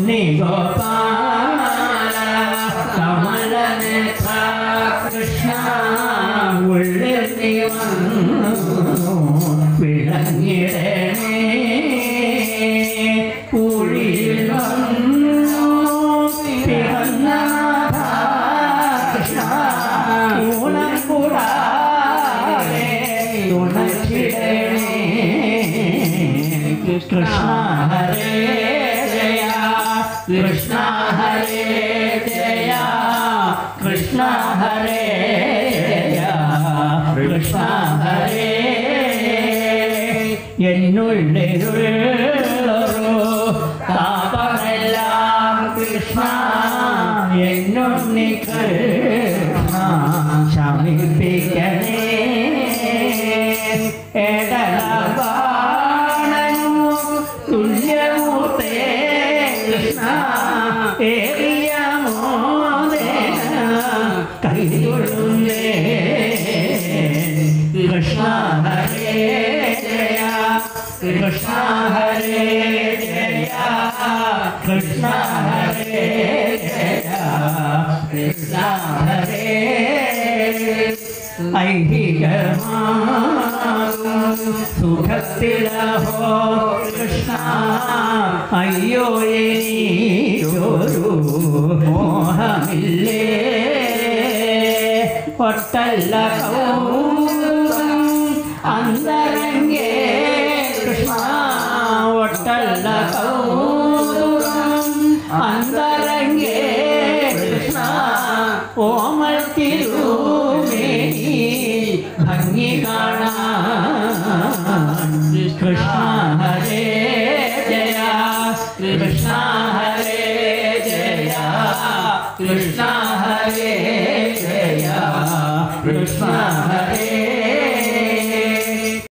നീ ഗോപാല കമലനേത്ര കൃഷ്ണ ഉള്ളിൽ നീ വന്നു വിളങ്ങിടണേ പൂഴിയിൽ വന്നു പിറന്ന കൃഷ്ണ ഊണം കൂടാതെ ഉണച്ചിടണേ കൃഷ്ണ ഹരേ ജയ കൃഷ്ണ ഹരേ ജയ കൃഷ്ണ ഹരേ ജയ കൃഷ്ണ ഹരേ എന്നുള്ളിലുള്ളൊരു താപമെല്ലാം കൃഷ്ണ എന്നുണ്ണി കൃഷ്ണ ശമിപ്പിക്കണേ എടലബാണനു തുല്യമൂർത്തേ കൃഷ്ണ ഏറിയ മോദേന കൈകൊള്ളുന്നേ കൃഷ്ണ ഹരേ ജയ കൃഷ്ണ ഹരേ ജയ കൃഷ്ണ ഹരേ ജയ കൃഷ്ണ ഹരേ ഐഹികമാകും സുഖത്തിലഹോ കൃഷ്ണ അയ്യോ എനിക്കൊരു മോഹമില്ലേ ഒട്ടല്ല കൗതുകം അന്തരംഗേ കൃഷ്ണ ഒട്ടല്ല കൗതുകം അന്തരംഗേ കൃഷ്ണ ഓമൽ തിരുമേനി ഭംഗി കാണാൻ കൃഷ്ണ ഹരേ ജയ കൃഷ്ണ ഹരേ ജയ കൃഷ്ണ ഹരേ ജയ കൃഷ്ണ ഹരേ